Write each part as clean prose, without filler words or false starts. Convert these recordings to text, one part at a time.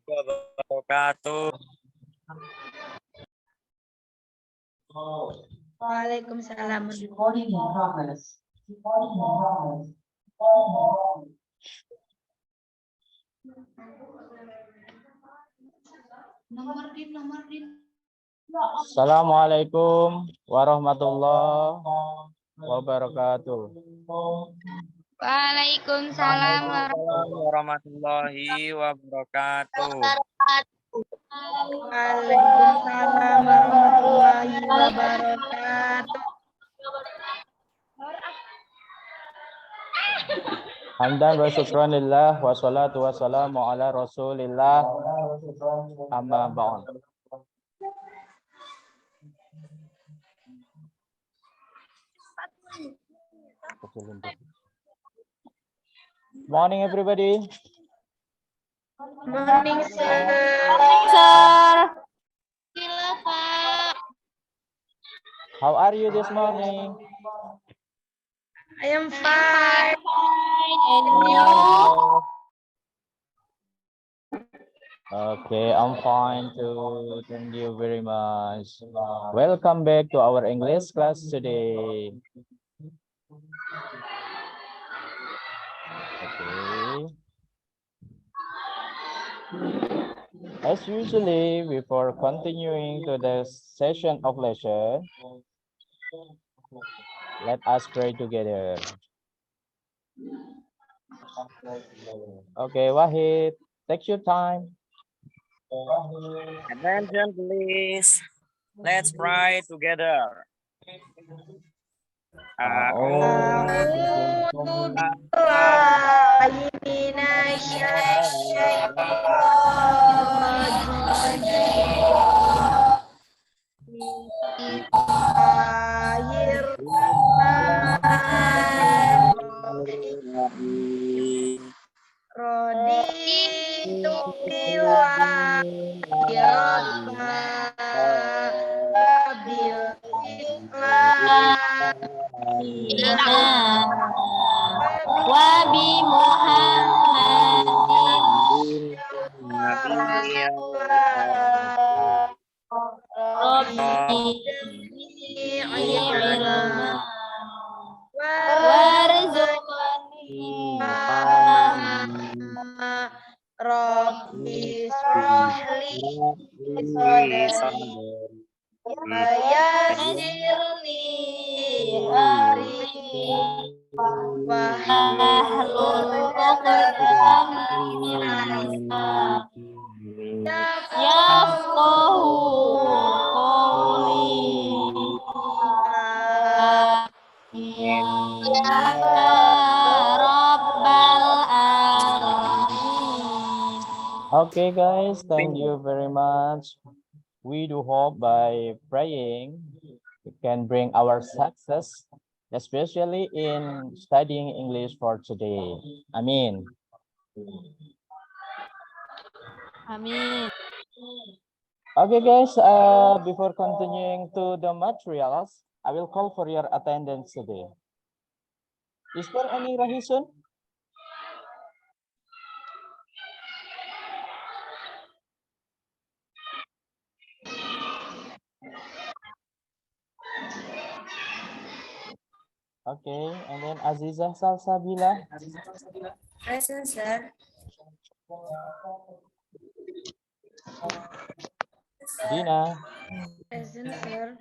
wabarakatuh. Waalaikumsalam. Recording in progress. Assalamualaikum warahmatullahi wabarakatuh. Waalaikumsalam Waalaikumsalam warahmatullahi wabarakatuh. Waalaikumsalam warahmatullahi wabarakatuh. Hamdan wa syukran lillah wa salatu wa salamu ala rasulillah amma ba'd. Morning everybody. Morning, sir. How are you this morning? I am fine. Okay, I'm fine too. Thank you very much. Welcome back to our English class today. Okay. As usually, before continuing to the session of lesson, let us pray together. Okay, Wahid, take your time. Attention please. Let's pray together. Roditu billahi bil Islam Wa bi Muhammadin Rabbi shrahli sadri wa yassirli amri wahlul 'uqdatam min lisani yafqahu qawli. Okay, guys, thank you very much. We do hope by praying we can bring our success, especially in studying English for today. Amin. Amin. Okay, guys, before continuing to the materials, I will call for your attendance today. Is there any reason? Okay, and then Aziza Salsabila. Present, sir. Dina. Present, sir.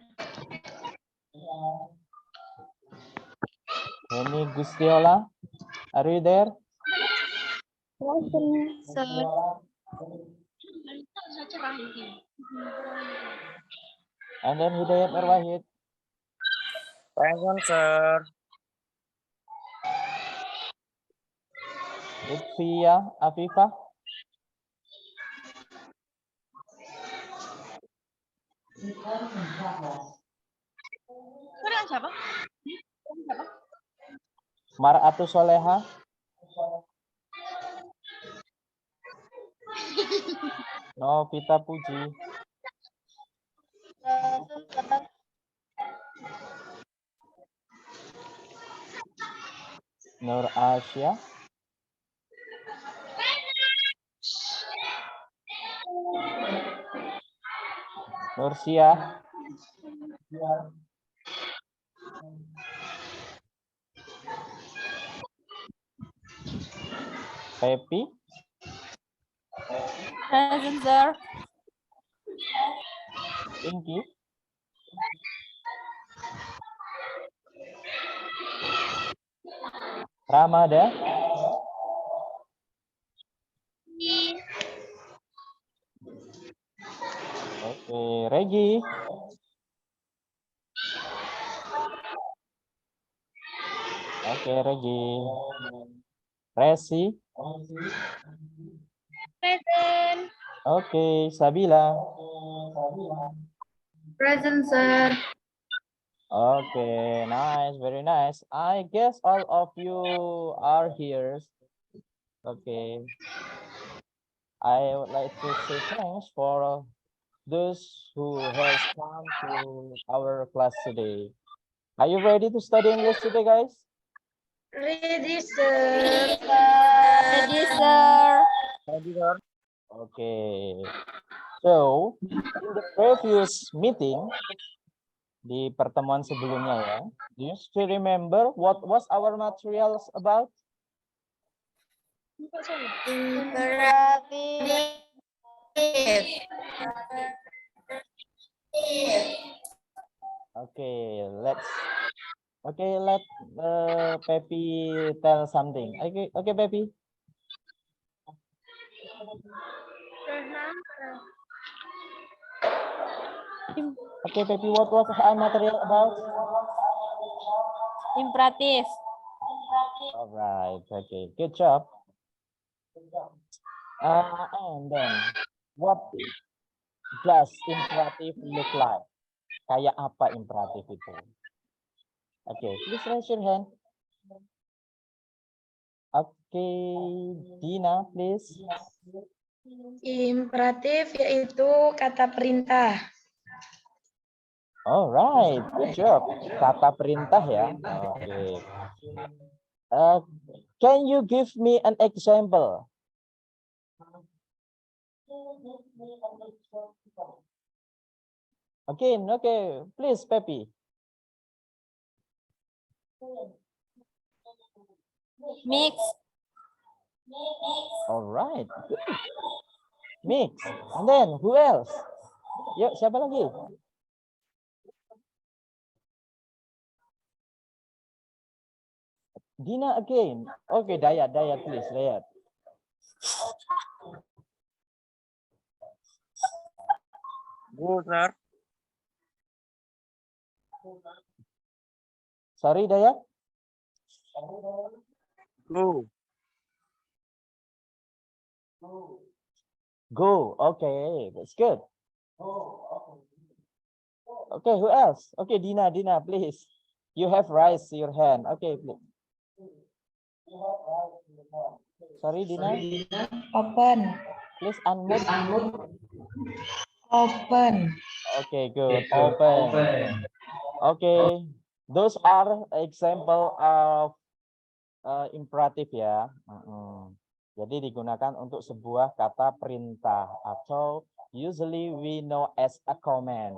Henny Gustiola. Are you there? Present, sir. And then Hidayat Arwahid. Present, sir. Lutfia Afifah. Mar'atu Soleha. Novita Puji. Nur Asia. Nursia. Pepi. Present, sir. Inky. Ramada. Oke, Regi. Oke, Regi. Resi. Present. Oke, Sabila. Present, sir. Okay, nice, very nice. I guess all of you are here. Okay. I would like to say thanks for those who has come to our class today. Are you ready to study English today, guys? Ready, sir. Ready, sir. Ready, sir? Okay. So, in the previous meeting, di pertemuan sebelumnya ya, do you still remember what was our materials about? Imperatif. Okay, let Pepi tell something. Okay, Pepi. Okay, Pepi, what was our material about? Imperatif. All right, okay, good job. And then, what does imperative look like? Kayak apa imperatif itu? Okay, please raise your hand. Okay, Dina, please. Imperatif yaitu kata perintah. All right, good job. Kata perintah ya. Okay. Can you give me an example? Okay, please, Pepi. Mix. All right, good. Mix. And then who else? Yuk, siapa lagi? Dina again. Okay, Dayat, please, Dayat. Go, sir. Sorry, Dayat. Go. Go. Okay, that's good. Okay, who else? Okay, Dina, please. You have raised your hand. Okay, please. Sorry, Dina. Open. Please unmute. Open. Okay, good. Open. Okay, those are example of imperatif ya. Jadi digunakan untuk sebuah kata perintah atau usually we know as a command.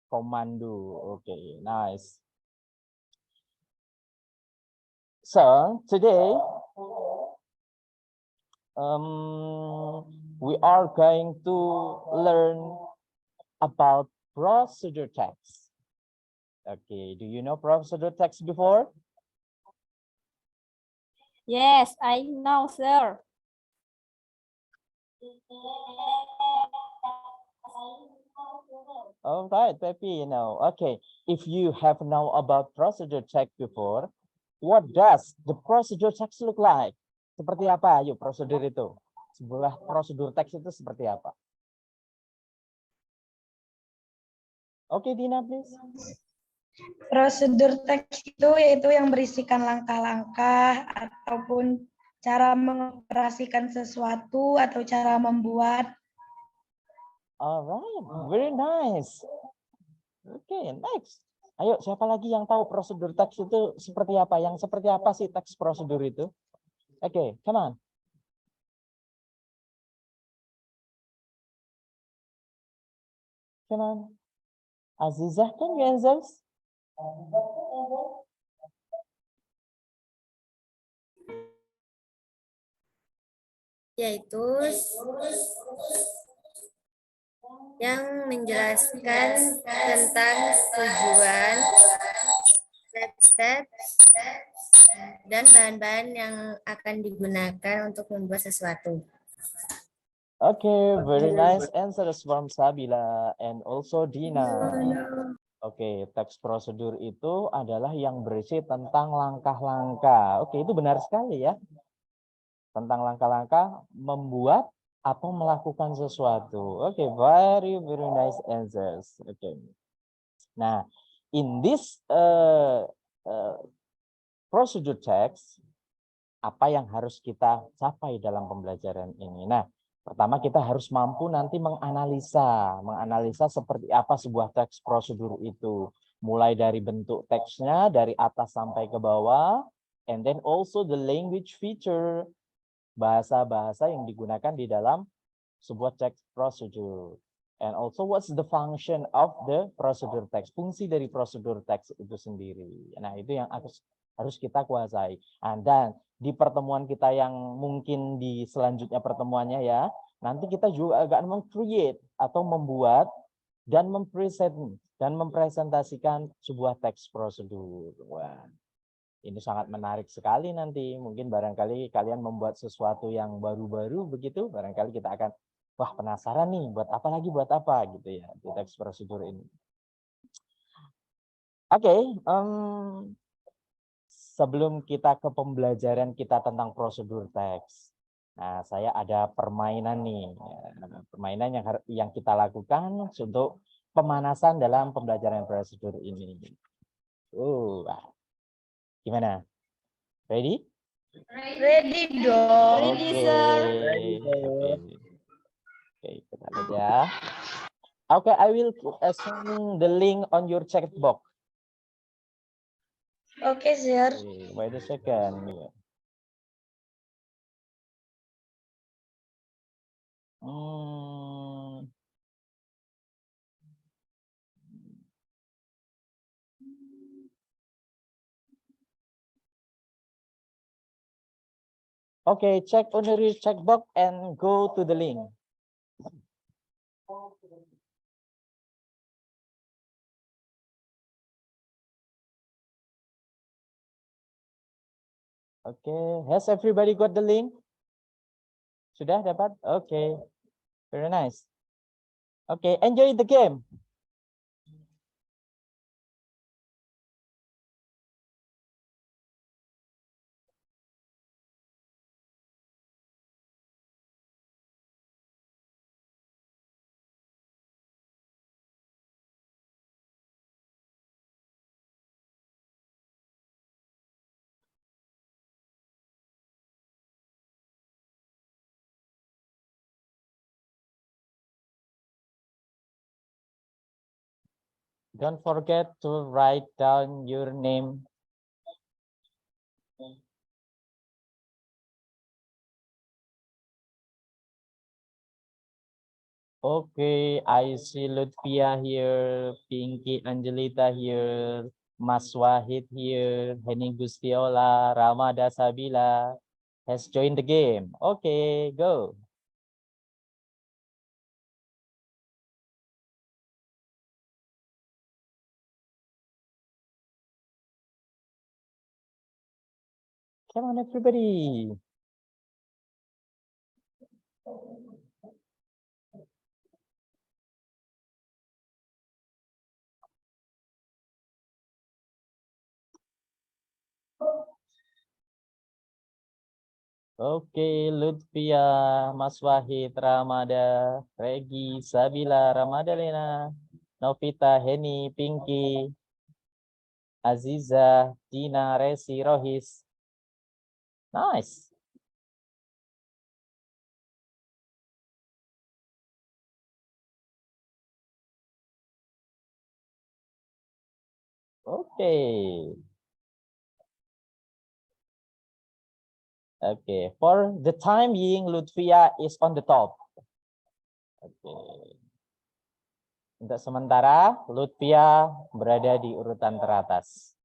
Komando. Okay, nice. So today we are going to learn about procedure text. Okay, do you know procedure text before? Yes, I know, sir. All right, Pepi, you know. Okay, if you have known about procedure text before, what does the procedure text look like? Seperti apa? Yuk, prosedur itu. Sebuah prosedur teks itu seperti apa? Oke, Dina, please. Prosedur teks itu yaitu yang berisikan langkah-langkah ataupun cara mengoperasikan sesuatu atau cara membuat. Alright, very nice. Oke, next. Ayo, siapa lagi yang tahu prosedur teks itu seperti apa? Yang seperti apa sih teks prosedur itu? Oke, come on. Come on. Azizah, can you answer? Yaitu yang menjelaskan tentang tujuan, step-step, dan bahan-bahan yang akan digunakan untuk membuat sesuatu. Okay, very nice answers from Sabila and also Dina. Oke, teks prosedur itu adalah yang berisi tentang langkah-langkah. Oke, itu benar sekali ya. Tentang langkah-langkah membuat atau melakukan sesuatu. Oke, very nice answers. Oke. Nah, in this procedure text, apa yang harus kita capai dalam pembelajaran ini? Nah, pertama kita harus mampu nanti menganalisa seperti apa sebuah teks prosedur itu. Mulai dari bentuk teksnya, dari atas sampai ke bawah, and then also the language feature, bahasa-bahasa yang digunakan di dalam sebuah text procedure. And also what's the function of the procedure text, fungsi dari prosedur teks itu sendiri. Nah, itu yang harus kita kuasai. Dan di pertemuan kita yang mungkin di selanjutnya pertemuannya ya, nanti kita juga akan meng-create atau membuat dan mempresentasikan sebuah teks prosedur. Wah, ini sangat menarik sekali nanti. Mungkin barangkali kalian membuat sesuatu yang baru-baru begitu, barangkali kita akan, wah penasaran nih, buat apa gitu ya, di teks prosedur ini. Oke, sebelum kita ke pembelajaran kita tentang prosedur teks, nah saya ada permainan nih, permainan yang kita lakukan untuk pemanasan dalam pembelajaran prosedur ini. Gimana? Ready? Ready dong. Ready, sir. Oke, kita lihat ya. Oke, I will send the link on your chat box. Oke, sir. Okay, wait a second. Okay, check on your checkbox and go to the link. Okay, has everybody got the link? Sudah dapat? Okay, very nice. Okay, enjoy the game. Don't forget to write down your name. Okay, I see Lutfia here, Pinky Angelita here, Mas Wahid here, Henning Gustiola, Ramada Sabila has joined the game. Okay, go. Come on, everybody. Oke, Lutfia, Mas Wahid, Ramada, Regi, Sabila, Ramadalena, Novita, Heni, Pinky, Aziza, Dina, Resi, Rohis. Nice. Okay. Okay, for the time being, Lutfia is on the top. Okay. Untuk sementara, Lutfia berada di urutan teratas.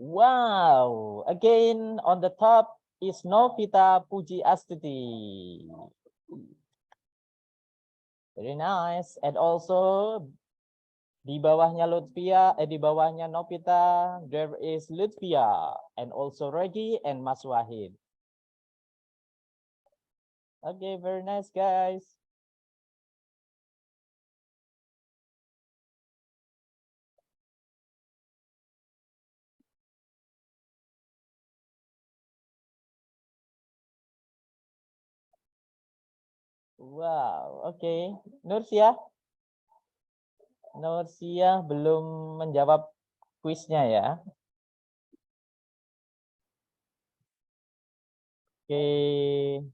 Wow, again on the top is Novita Puji Astuti. Very nice. And also di bawahnya Lutfia, di bawahnya Novita, there is Lutfia and also Regi and Mas Wahid. Okay, very nice guys. Wow, oke. Nursia? Nursia belum menjawab kuisnya ya. Oke.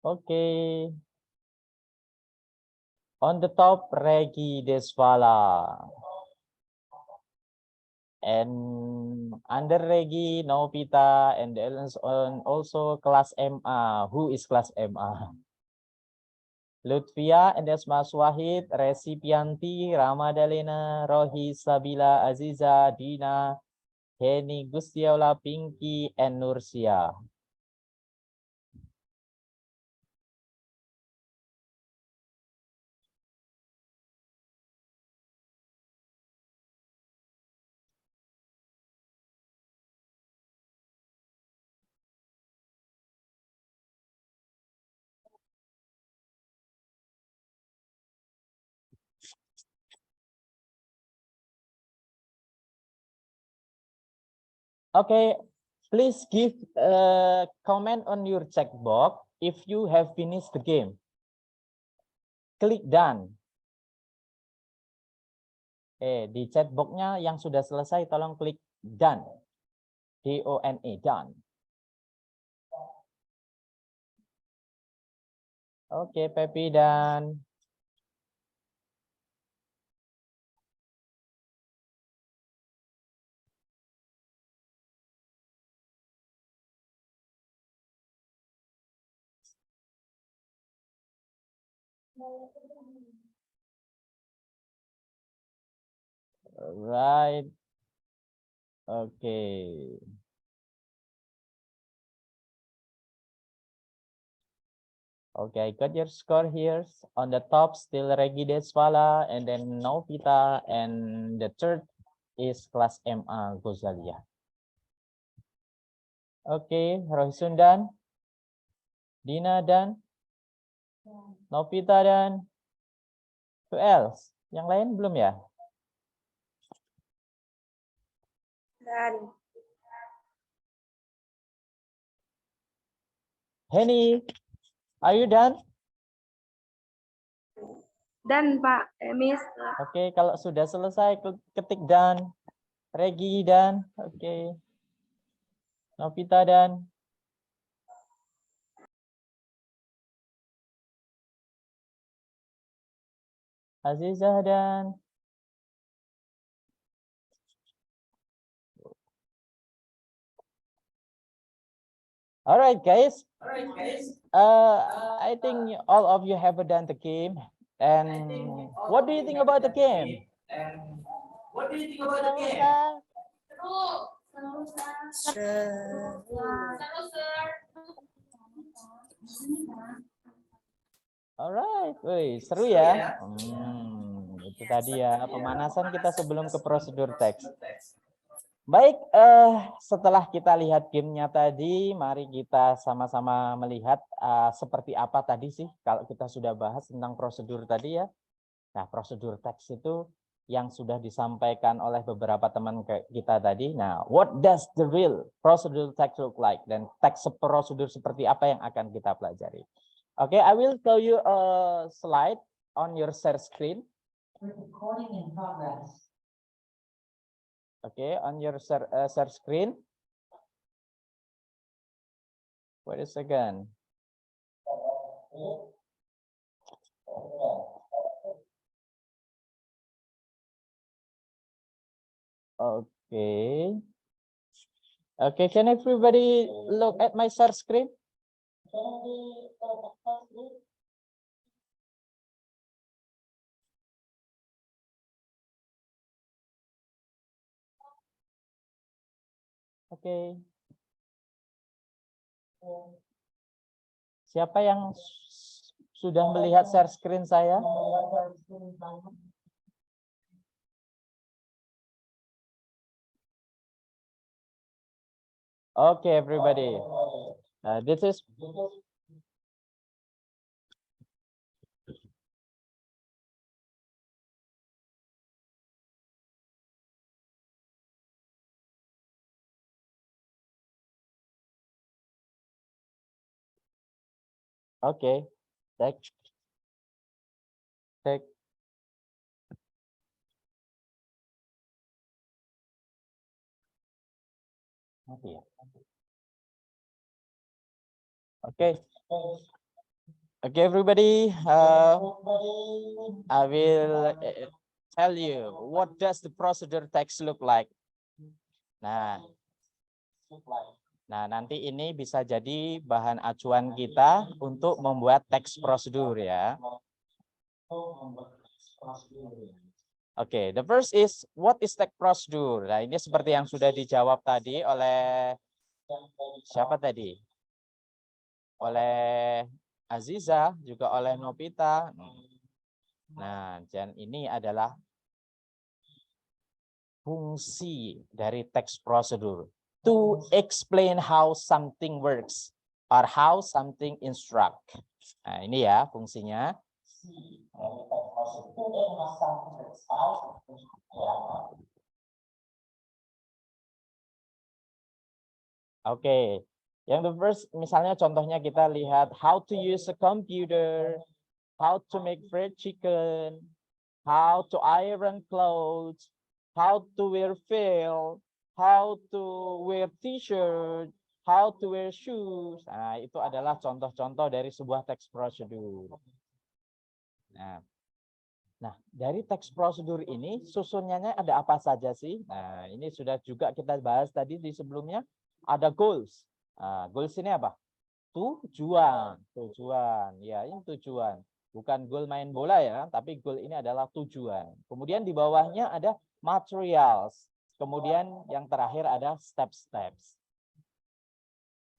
Oke. On the top, Regi Desvala. And under Regi, Novita, and also class MA. Who is class MA? Lutfia, and that's Mas Wahid, Resipianti, Ramadalena, Rohi, Sabila, Aziza, Dina, Heni, Gustiola, Pinky, and Nursia. Okay, please give a comment on your checkbox if you have finished the game. Klik done. Di chatboxnya yang sudah selesai tolong klik done. D-O-N-E, done. Oke, Pepi dan right. Okay. Okay, I got your score here. On the top, still Regi Desvala, and then Novita, and the third is class MA Gozalia. Okay, Rohi Sundan, Dina dan Novita dan who else? Yang lain belum ya? Dan. Henny, are you done? Dan Pak, Miss. Oke, kalau sudah selesai ketik dan Regi dan oke. Novita dan Azizah dan Alright guys. I think all of you have done the game. And what do you think about the game? Alright, wih, seru ya. Itu tadi ya pemanasan kita sebelum ke prosedur teks. Baik, setelah kita lihat gamenya tadi, mari kita sama-sama melihat seperti apa tadi sih kalau kita sudah bahas tentang prosedur tadi ya. Nah, prosedur teks itu yang sudah disampaikan oleh beberapa teman kita tadi. Nah, what does the real prosedur text look like? Dan teks prosedur seperti apa yang akan kita pelajari? Oke, I will show you a slide on your share screen. Recording in progress. Okay, on your share screen. Wait a second. Okay. Okay, can everybody look at my share screen? Oke. Siapa yang sudah melihat share screen saya? Okay, everybody. This is okay. Cek. Mati ya? Okay. Okay, everybody. I will tell you what does the procedure text look like. Nah, nanti ini bisa jadi bahan acuan kita untuk membuat teks prosedur ya. Oke, the first is what is text procedure. Nah, ini seperti yang sudah dijawab tadi oleh siapa tadi? Oleh Aziza, juga oleh Novita. Nah, dan ini adalah fungsi dari text procedure. To explain how something works or how something instruct. Nah, ini ya fungsinya. Oke. Yang the first, misalnya contohnya kita lihat how to use a computer, how to make fried chicken, how to iron clothes, how to wear veil, how to wear t-shirt, how to wear shoes. Nah, itu adalah contoh-contoh dari sebuah teks prosedur. Nah, dari teks prosedur ini susunannya ada apa saja sih? Nah, ini sudah juga kita bahas tadi di sebelumnya. Ada goals. Nah, goals ini apa? Tujuan. Ya, ini tujuan. Bukan goal main bola ya, tapi goal ini adalah tujuan. Kemudian di bawahnya ada materials. Kemudian yang terakhir ada steps.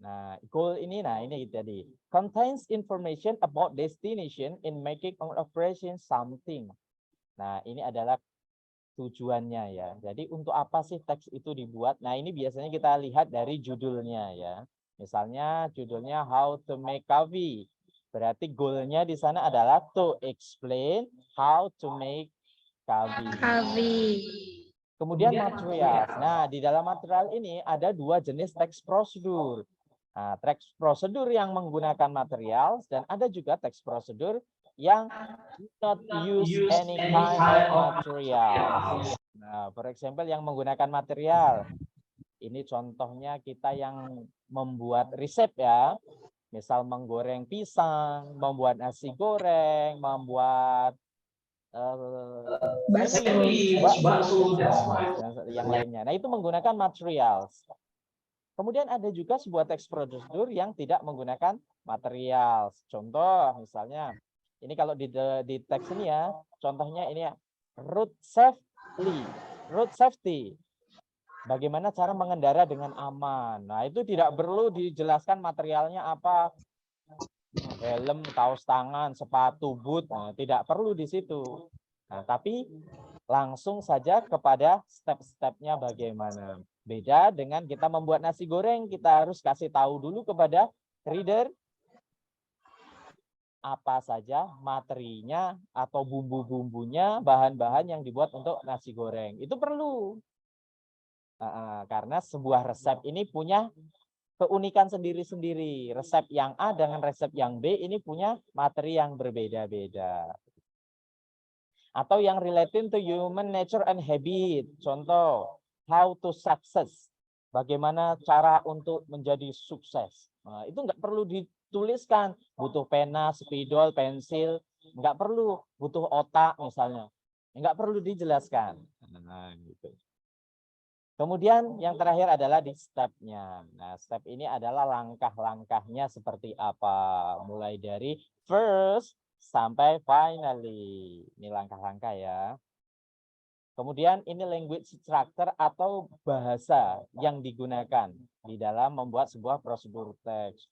Nah, goal ini, ini tadi. Contains information about destination in making an operation something. Nah, ini adalah tujuannya ya. Jadi untuk apa sih teks itu dibuat? Nah, ini biasanya kita lihat dari judulnya ya. Misalnya judulnya How to Make Coffee. Berarti goalnya di sana adalah to explain how to make coffee. Kemudian material. Nah, di dalam material ini ada dua jenis teks prosedur. Nah, teks prosedur yang menggunakan material dan ada juga teks prosedur yang not use any kind of material. Nah, for example yang menggunakan material. Ini contohnya kita yang membuat resep ya. Misal menggoreng pisang, membuat nasi goreng, membuat bakso, yang lainnya. Nah, itu menggunakan materials. Kemudian ada juga sebuah teks prosedur yang tidak menggunakan materials. Contoh misalnya ini kalau di teks ini ya, contohnya ini ya, road safety. Bagaimana cara mengendara dengan aman. Nah, itu tidak perlu dijelaskan materialnya apa. Helm, kaos tangan, sepatu, boot, nah, tidak perlu di situ. Nah, tapi langsung saja kepada step-stepnya bagaimana. Beda dengan kita membuat nasi goreng, kita harus kasih tahu dulu kepada reader apa saja materinya atau bumbu-bumbunya, bahan-bahan yang dibuat untuk nasi goreng. Itu perlu. Karena sebuah resep ini punya keunikan sendiri-sendiri. Resep yang A dengan resep yang B ini punya materi yang berbeda-beda. Atau yang relating to human nature and habit. Contoh, how to success. Bagaimana cara untuk menjadi sukses. Nah, itu nggak perlu dituliskan. Butuh pena, spidol, pensil. Nggak perlu. Butuh otak misalnya. Nggak perlu dijelaskan. Nah, gitu. Kemudian yang terakhir adalah di step-nya. Nah, step ini adalah langkah-langkahnya seperti apa. Mulai dari first sampai finally. Ini langkah-langkah ya. Kemudian ini language structure atau bahasa yang digunakan di dalam membuat sebuah prosedur teks.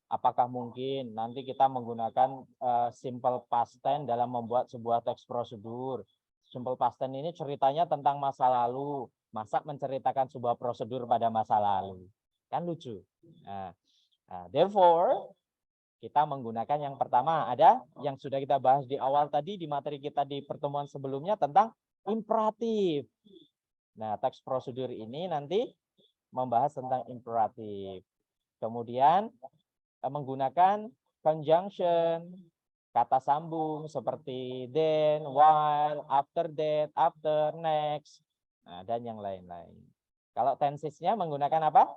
Apakah mungkin nanti kita menggunakan simple past tense dalam membuat sebuah teks prosedur? Simple past tense ini ceritanya tentang masa lalu. Masa menceritakan sebuah prosedur pada masa lalu. Kan lucu. Nah, therefore, kita menggunakan yang pertama ada yang sudah kita bahas di awal tadi di materi kita di pertemuan sebelumnya tentang imperatif. Nah, teks prosedur ini nanti membahas tentang imperatif. Kemudian menggunakan conjunction, kata sambung seperti then, while, after that, after, next, nah, dan yang lain-lain. Kalau tensesnya menggunakan apa?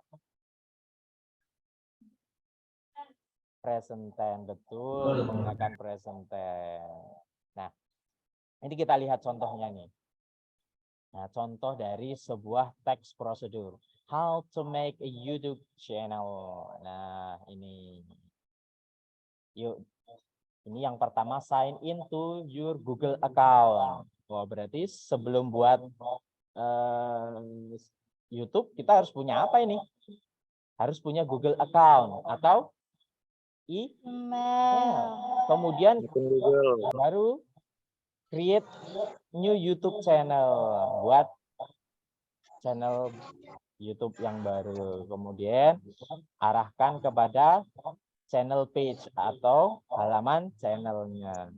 Present tense, betul, menggunakan present tense. Nah, ini kita lihat contohnya nih. Nah, contoh dari sebuah teks prosedur. How to make a YouTube channel. Nah, ini. Yuk, ini yang pertama sign into your Google account. Wah, berarti sebelum buat YouTube, kita harus punya apa ini? Harus punya Google account atau email. Kemudian Google. baru create new YouTube channel, buat channel YouTube yang baru. Kemudian arahkan kepada channel page atau halaman channelnya.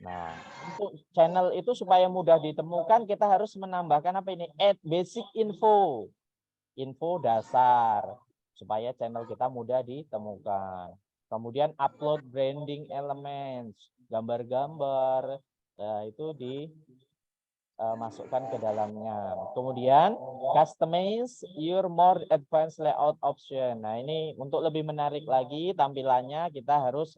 Nah, untuk channel itu supaya mudah ditemukan, kita harus menambahkan apa ini? Add basic info. Info dasar. Supaya channel kita mudah ditemukan. Kemudian upload branding elements. Gambar-gambar. Nah, itu dimasukkan ke dalamnya. Kemudian, customize your more advanced layout option. Nah, ini untuk lebih menarik lagi tampilannya, kita harus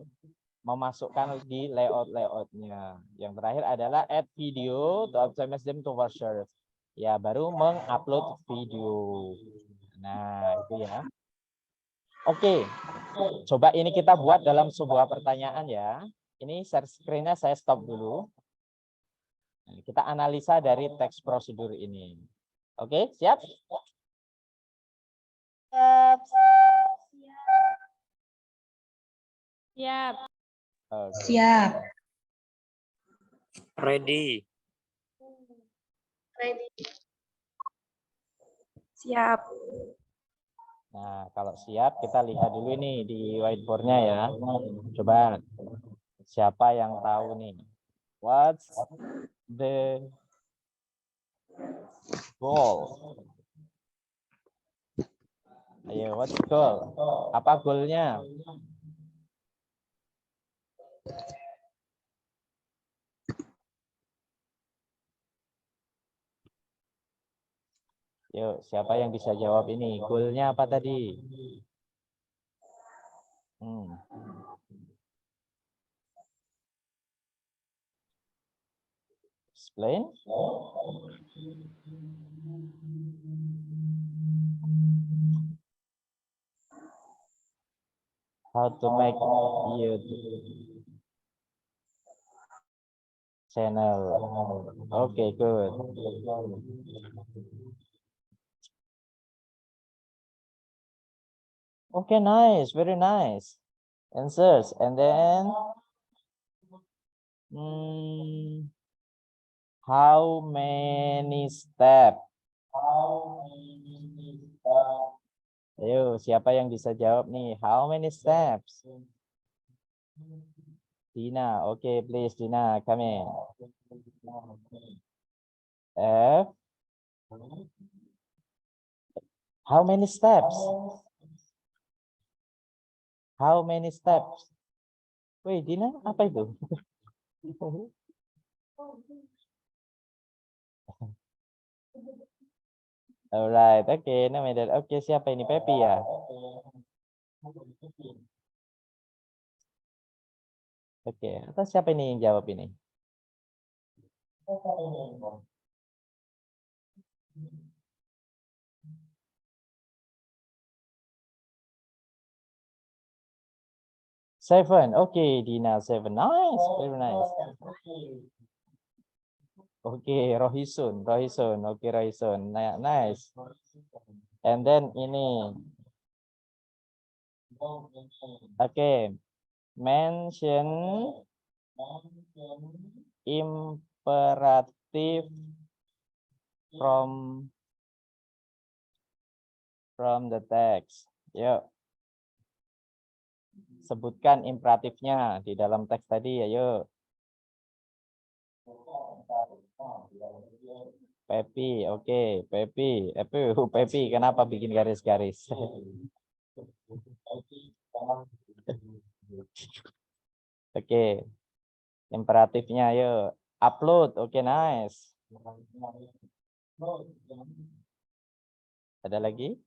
memasukkan di layout-layoutnya. Yang terakhir adalah add video to optimize them to search. Ya, baru mengupload video. Nah, itu ya. Oke, coba ini kita buat dalam sebuah pertanyaan ya. Ini share screen-nya saya stop dulu. Kita analisa dari teks prosedur ini. Oke, siap? Siap. Siap. Oke. Siap. Ready. Ready. Siap. Nah, kalau siap kita lihat dulu nih di whiteboard-nya ya. Coba siapa yang tahu nih? What's the goal? Ayo, what's the goal? Apa goalnya? Yuk, siapa yang bisa jawab ini? Goalnya apa tadi? Explain. How to make YouTube channel. Okay, good. Okay, nice, very nice answers. And then, how many steps? Ayo, siapa yang bisa jawab nih? How many steps? Dina, okay, please, Dina, come in. F. How many steps? How many steps? Wait, Dina, apa itu? Alright, oke, namanya. Oke, siapa ini? Pepi ya? Oke, atau siapa ini yang jawab ini? Seven, oke, Dina, seven, nice, very nice. Oke, Rohisun, oke, Rohisun, nice. And then ini, oke, mention imperative from the text. Yuk. Sebutkan imperatifnya di dalam teks tadi, ayo. Pepi, oke, Pepi, Pepi, kenapa bikin garis-garis? Oke, imperatifnya, ayo. Upload, oke, nice. Ada lagi?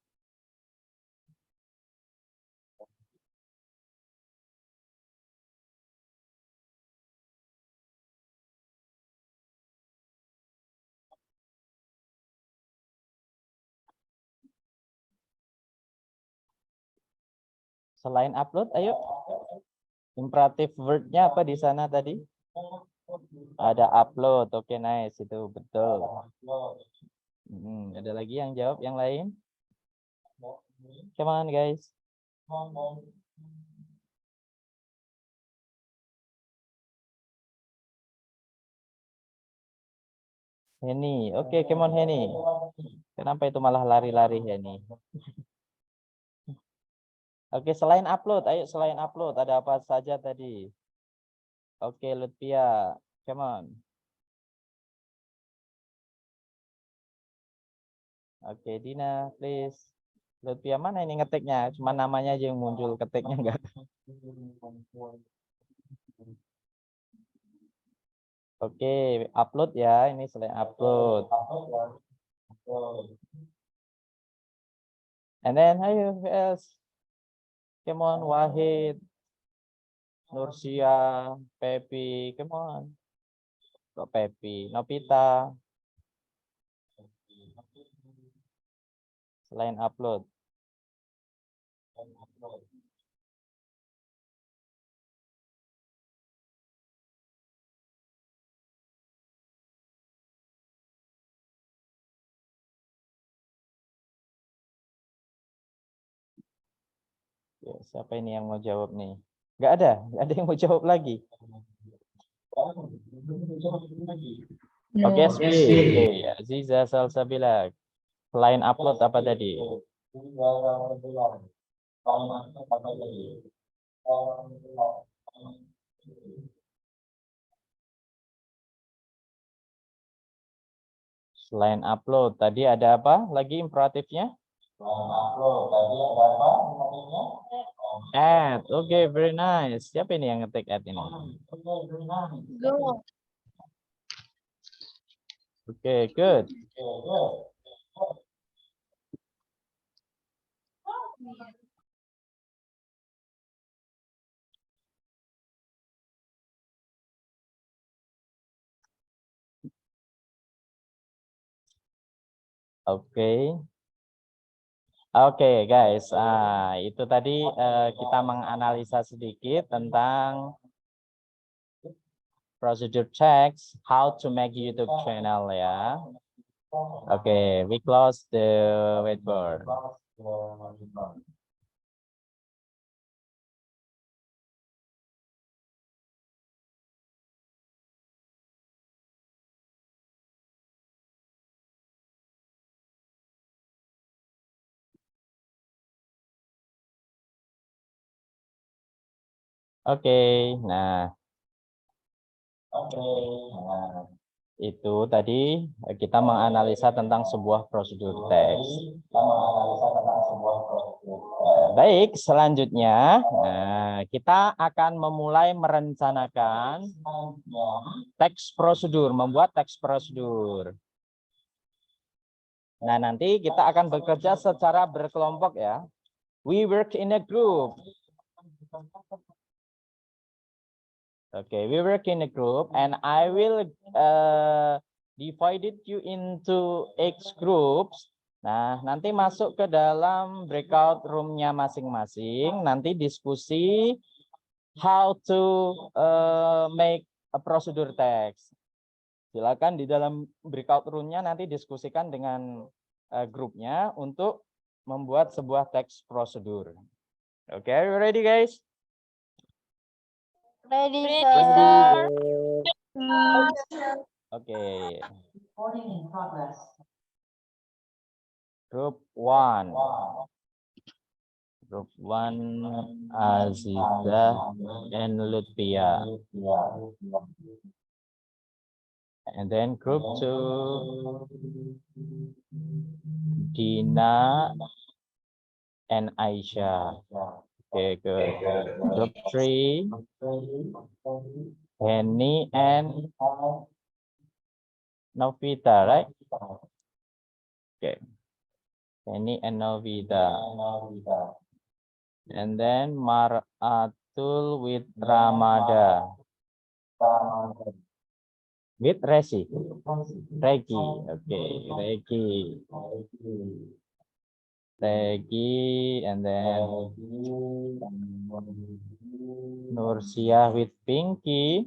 Selain upload, ayo. Imperatif word-nya apa di sana tadi? Ada upload, oke, nice, itu betul. Ada lagi yang jawab yang lain? Come on, guys. Henny, oke, come on, Henny. Kenapa itu malah lari-lari, Henny? Oke, selain upload, ayo selain upload, ada apa saja tadi? Oke, Lutfia, come on. Oke, Dina, please. Lutfia mana ini ngetiknya? Cuma namanya aja yang muncul, ketiknya enggak. Oke, upload ya. Ini selain upload. And then, ayo, who else? Come on, Wahid, Nursia, Pepi, come on. Kok Pepi, Nopita. Selain upload. Ya, siapa ini yang mau jawab nih? Nggak ada yang mau jawab lagi. Oke, ya, Aziza Salsabila. Selain upload apa tadi? Selain upload, tadi ada apa lagi imperatifnya? Add, oke, very nice. Siapa ini yang ngetik add ini? Go. Oke, good. Oke. Oke, guys. Itu tadi kita menganalisa sedikit tentang procedure checks, how to make YouTube channel ya. Oke, we close the whiteboard. Oke, nah. Itu tadi kita menganalisa tentang sebuah prosedur teks. Baik, selanjutnya kita akan memulai merencanakan teks prosedur, membuat teks prosedur. Nah, nanti kita akan bekerja secara berkelompok ya. We work in a group. Okay, we work in a group and I will divided you into X groups. Nah, nanti masuk ke dalam breakout room-nya masing-masing. Nanti diskusi how to make a procedure text. Silakan di dalam breakout room-nya nanti diskusikan dengan grupnya untuk membuat sebuah teks prosedur. Oke, are you ready guys? Ready, Sir. Oke, Recording in progress. group 1. Group 1 Aziza and Lutfia. And then group 2 Dina and Aisyah. Okay, good. Group 3 Henny and Novita, right? Okay. Henny and Novita. And then Maratul with Ramada. With Regi. Okay, Regi, and then Nursia with Pinky.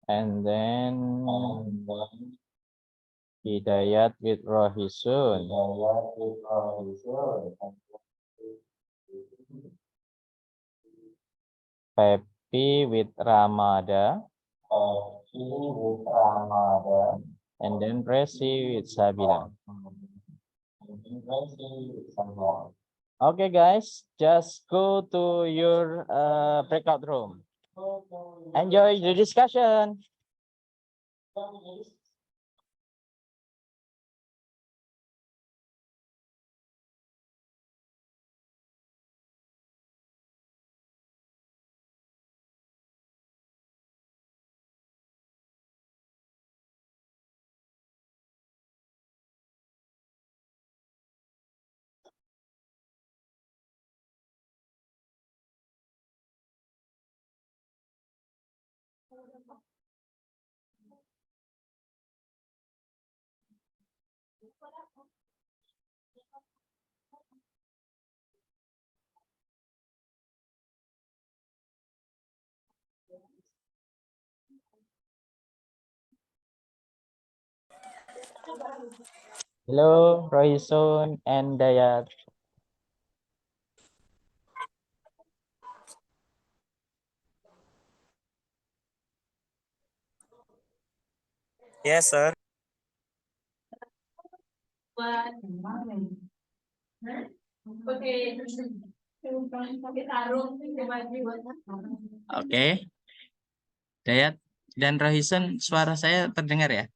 And then Hidayat with Rohisun. Pepi with Ramada. And then Resi with Sabila. Okay, guys, just go to your breakout room. Enjoy the discussion. Hello, Rohisun and Dayat. Yes, sir. Oke, Dayat dan Rohisun, suara saya terdengar ya?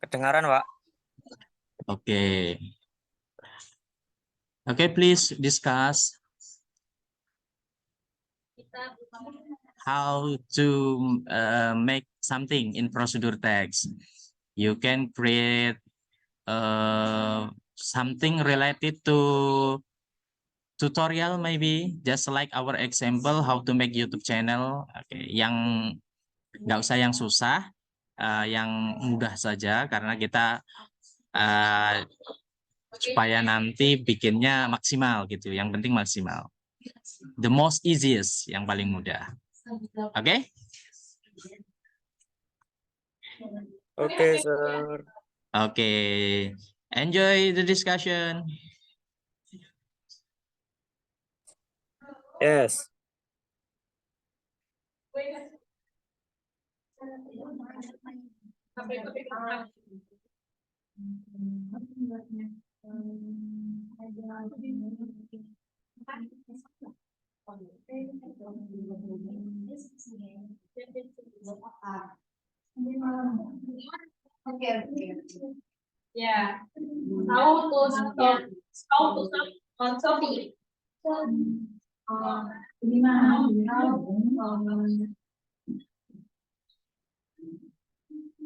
Kedengaran, Pak. Oke. Oke, please discuss how to make something in procedure text. You can create something related to tutorial maybe, just like our example how to make YouTube channel. Oke, yang nggak usah yang susah, yang mudah saja karena kita supaya nanti bikinnya maksimal gitu. Yang penting maksimal. The most easiest, yang paling mudah. Oke? Oke, sir. Oke. Enjoy the discussion. Yes. Yeah. How to on Sophie.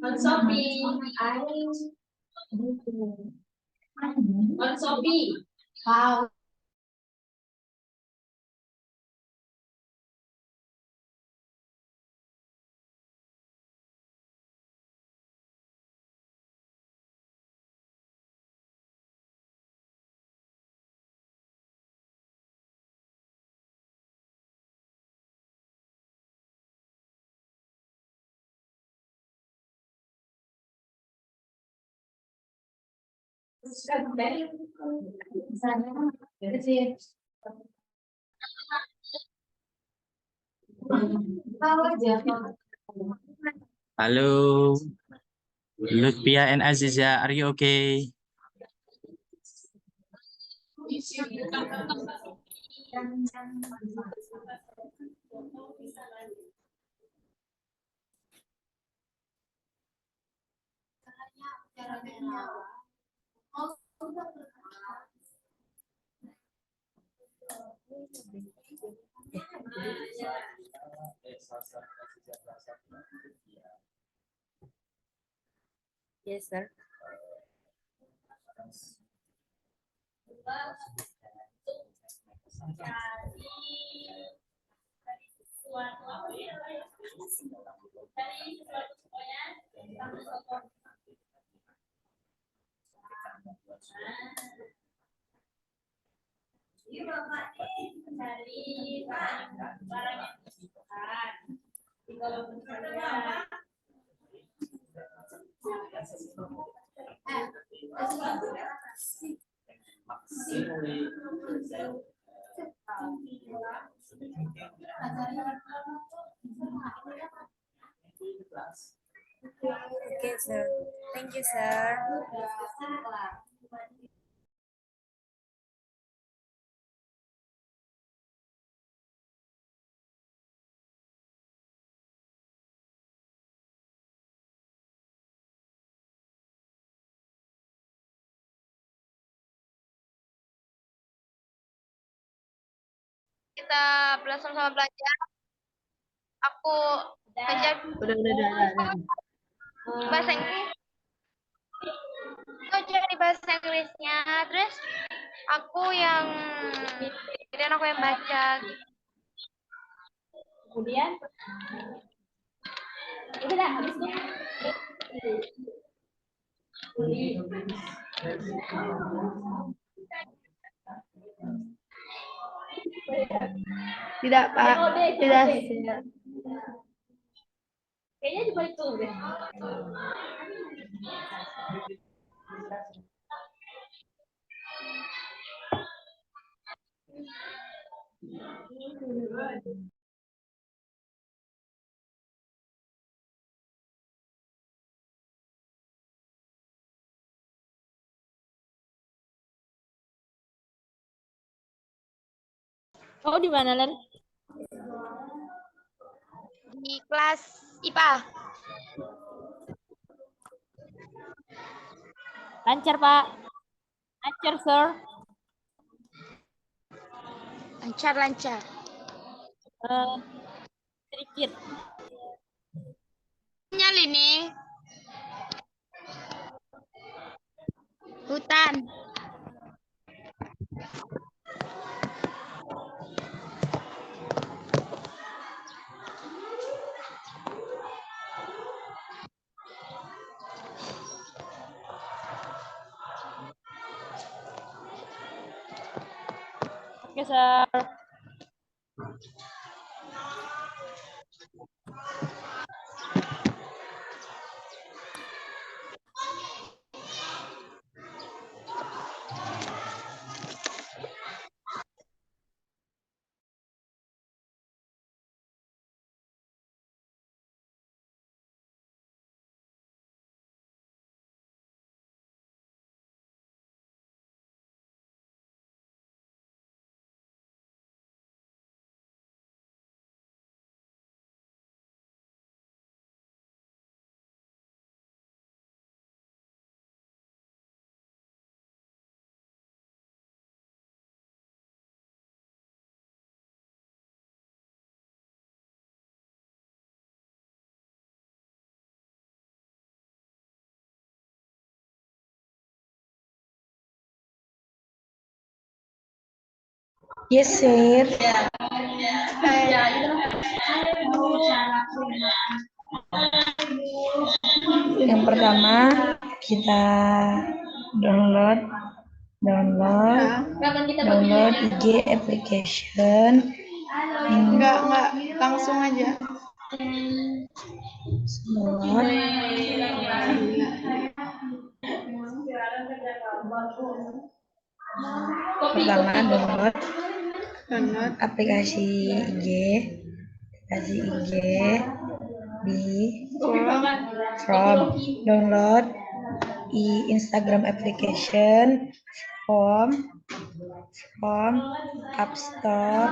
On Shopee. On Shopee. Wow. Halo, Lutfia and Aziza, are you okay? Yes, sir. Okay, sir. Thank you, sir. Kita sama-sama belajar. Aku belajar bahasa Inggris. Aku ajar di bahasa Inggrisnya. Terus aku yang dan aku yang baca. Kemudian, udah habis ya. Tidak, Pak. Tidak. Kayaknya cuma itu deh. Oh, di mana, Len? Di kelas IPA. Lancar, Pak. Lancar, sir. Lancar. Sedikit. Nyali nih. Hutan. Oke, sir. Yes, sir. Yang pertama kita download download IG application. Enggak, langsung aja. Download. Pertama download aplikasi IG di from download Instagram application from App Store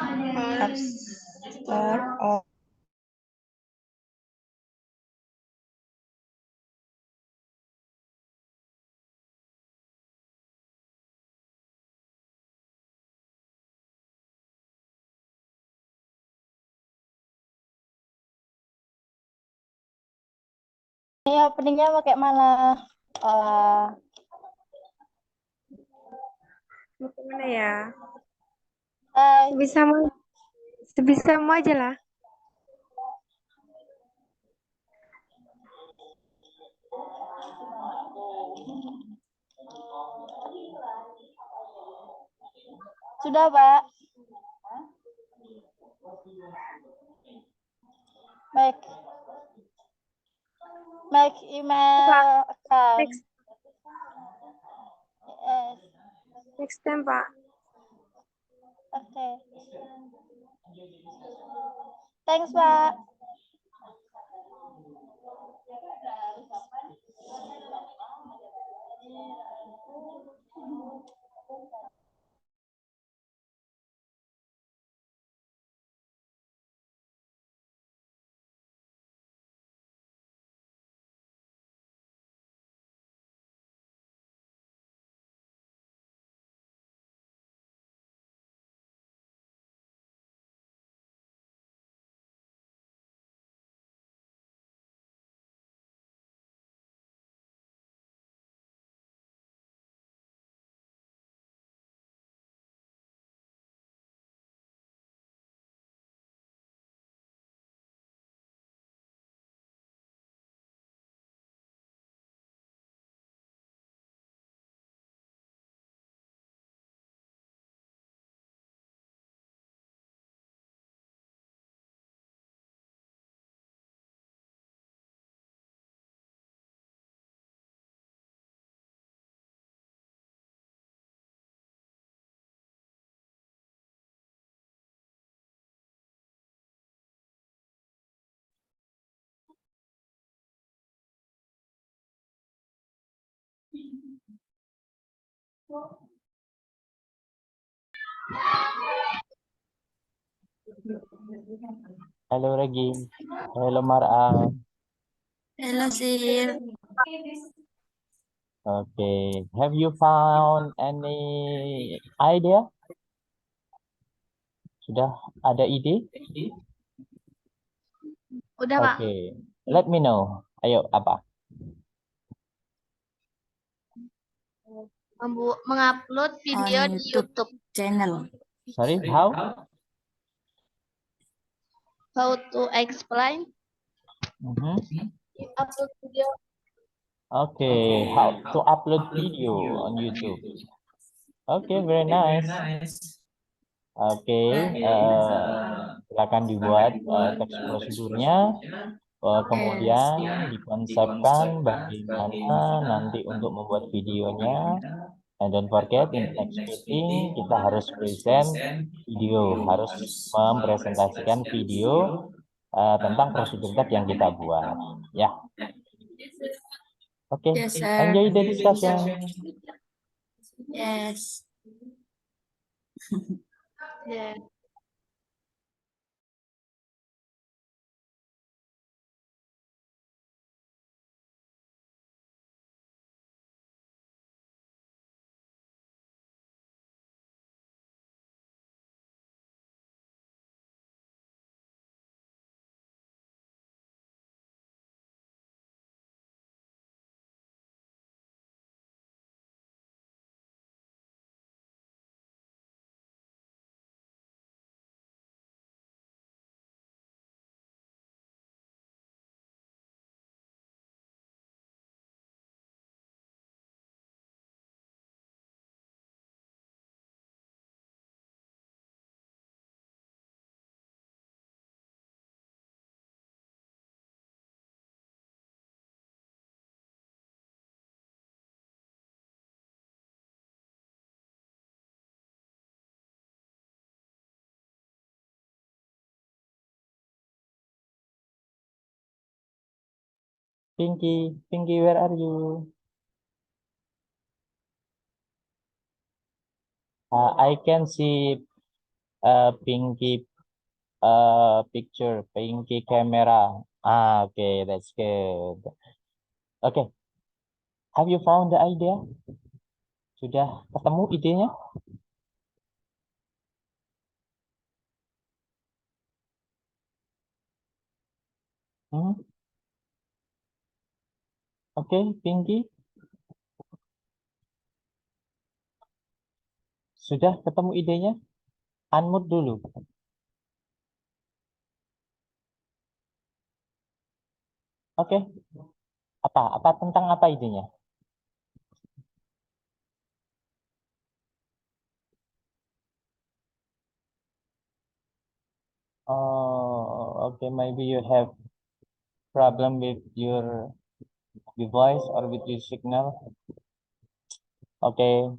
or Ini openingnya pakai mana? gimana ya? Eh, Sebisamu aja lah. sudah, Pak. Make email account. Yes. Next time, Pak. Oke. Thanks, Pak. Hello Regi. Hello Mar'a. Hello, sir. Okay. Have you found any idea? Sudah ada ide? Udah, Pak. Okay. Let me know. Ayo, apa? Mengupload video di YouTube. Channel. Sorry, how? How to explain? Mhm. Upload video. Okay, how to upload video on YouTube. Okay, very nice. Oke, silakan dibuat teks prosedurnya, kemudian dikonsepkan bagaimana nanti untuk membuat videonya. And don't forget, in the next meeting kita harus present video, harus mempresentasikan video tentang prosedur teks yang kita buat. Ya, oke. Yes, sir. Enjoy the discussion. Yes. Yeah. Pinky, Pinky, where are you? I can see Pinky picture, Pinky camera. Okay, that's good. Okay, have you found the idea? Sudah ketemu idenya? Hmm? Oke, Pinky. Sudah ketemu idenya? Unmute dulu. Oke. Apa tentang apa idenya? Oh, okay. Maybe you have problem with your device or with your signal. Okay.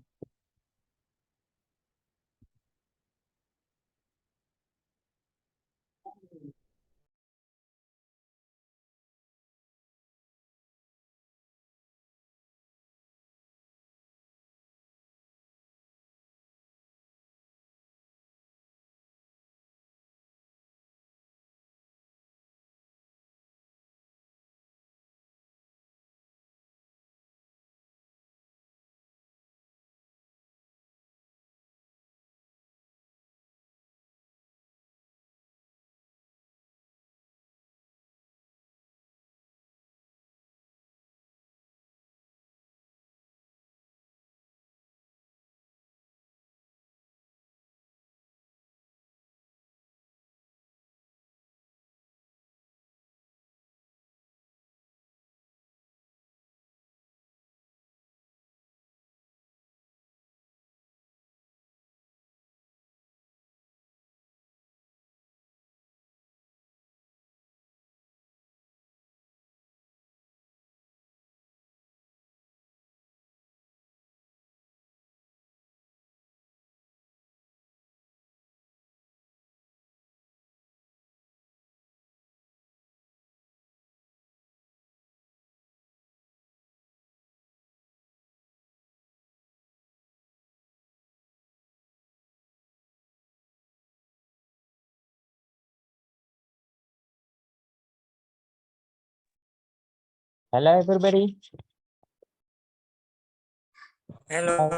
Hello, everybody. Hello.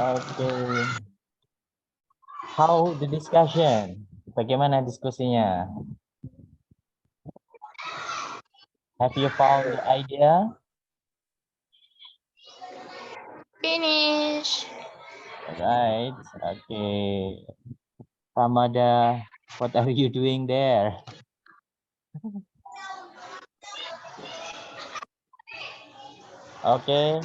Okay. How the discussion? Bagaimana diskusinya? Have you found the idea? Finish. Alright. Okay. Ramada, what are you doing there? Okay.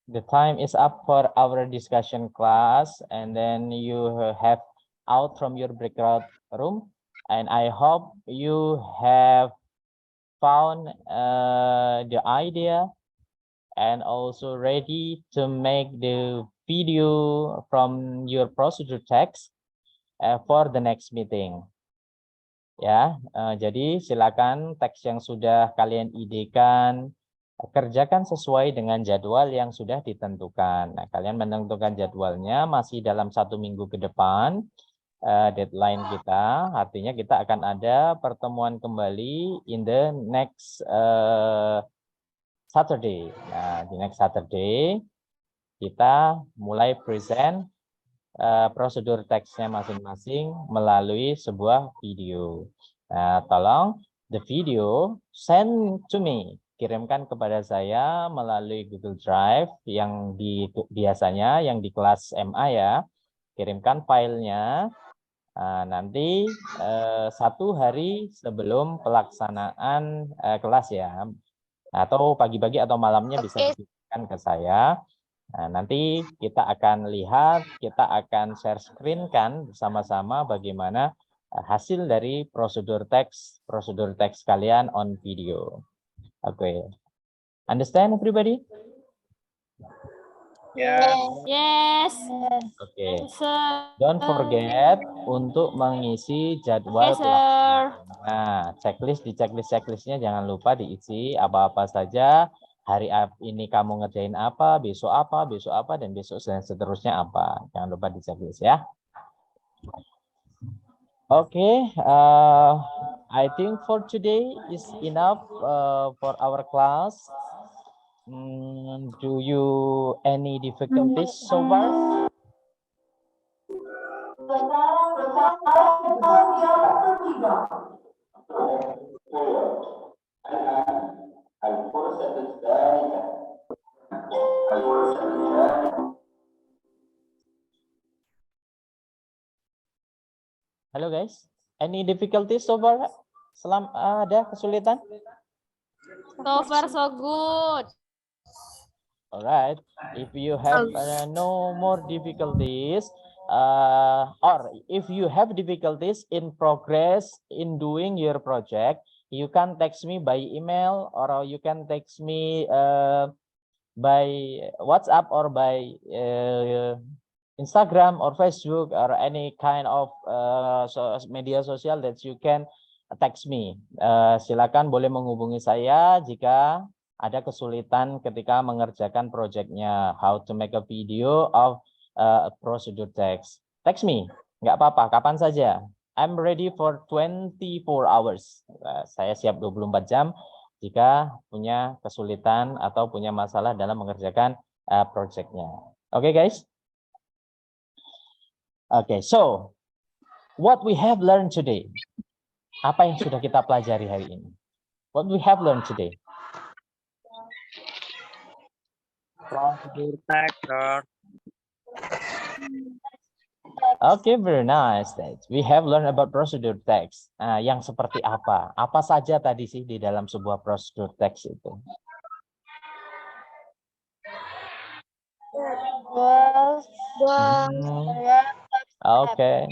The time is up for our discussion class, and then you have out from your breakout room, and I hope you have found the idea and also ready to make the video from your procedure text for the next meeting. Ya, jadi silakan teks yang sudah kalian idekan kerjakan sesuai dengan jadwal yang sudah ditentukan. Nah, kalian menentukan jadwalnya masih dalam 1 minggu ke depan deadline kita. Artinya kita akan ada pertemuan kembali in the next Saturday. Nah, di next Saturday kita mulai present prosedur teksnya masing-masing melalui sebuah video. Nah, tolong the video send to me. Kirimkan kepada saya melalui Google Drive yang biasanya yang di kelas MA ya. Kirimkan filenya nanti 1 hari sebelum pelaksanaan kelas ya. Atau pagi-pagi atau malamnya bisa dikirimkan ke saya. Nah, nanti kita akan lihat, kita akan share screen kan bersama-sama bagaimana hasil dari prosedur teks kalian on video. Oke. Understand everybody? Ya. Yes. Oke. Sir. Don't forget untuk mengisi jadwal Yes, kelas. sir. Nah, checklistnya jangan lupa diisi apa-apa saja. Hari ini kamu ngerjain apa, besok apa, dan besok dan seterusnya apa. Jangan lupa di checklist ya. Okay, I think for today is enough for our class. Do you any difficulties so far? Halo guys, any difficulties so far? Ada kesulitan? So far so good. Alright, if you have no more difficulties, or if you have difficulties in progress in doing your project, you can text me by email or you can text me by WhatsApp or by Instagram or Facebook or any kind of media sosial that you can text me. Silakan boleh menghubungi saya jika ada kesulitan ketika mengerjakan proyeknya. How to make a video of procedure text. Text me, nggak apa-apa, kapan saja. I'm ready for 24 hours. Saya siap 24 jam jika punya kesulitan atau punya masalah dalam mengerjakan proyeknya. Oke, guys? Okay, so what we have learned today. Apa yang sudah kita pelajari hari ini? What we have learned today? Procedure text, sir. Okay, very nice. We have learned about procedure text. Yang seperti apa? Apa saja tadi sih di dalam sebuah procedure text itu? Oke.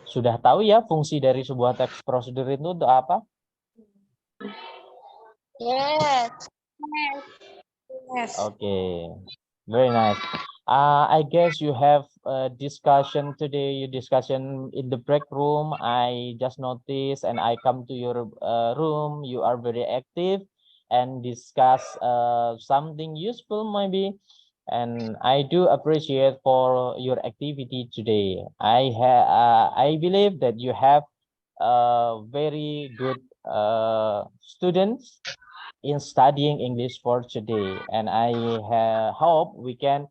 Sudah tahu ya fungsi dari sebuah teks prosedur itu untuk apa? Yes. Okay, very nice. I guess you have a discussion today. You discussion in the break room. I just noticed, and I come to your room. You are very active and discuss something useful maybe. And I do appreciate for your activity today. I believe that you have very good students in studying English for today, and I hope we can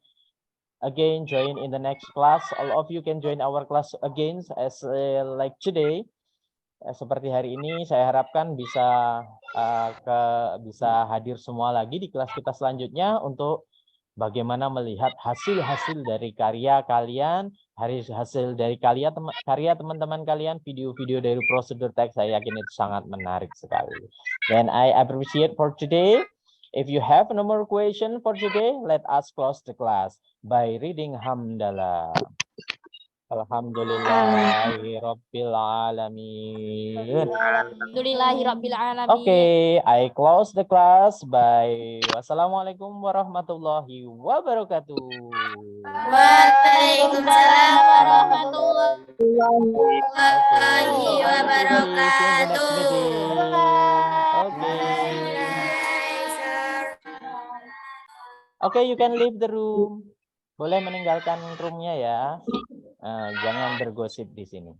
again join in the next class. All of you can join our class again as like today. Seperti hari ini, saya harapkan bisa bisa hadir semua lagi di kelas kita selanjutnya untuk bagaimana melihat hasil-hasil dari karya kalian, hasil dari karya teman-teman kalian, video-video dari prosedur teks. Saya yakin itu sangat menarik sekali. Then I appreciate for today. If you have no more question for today, let us close the class by reading Hamdalah. Alhamdulillahirabbil alamin. Alhamdulillahirabbil alamin. Okay, I close the class by wassalamualaikum warahmatullahi wabarakatuh. Waalaikumsalam warahmatullahi wabarakatuh. Okay, you can leave the room. Boleh meninggalkan roomnya ya. Jangan bergosip di sini.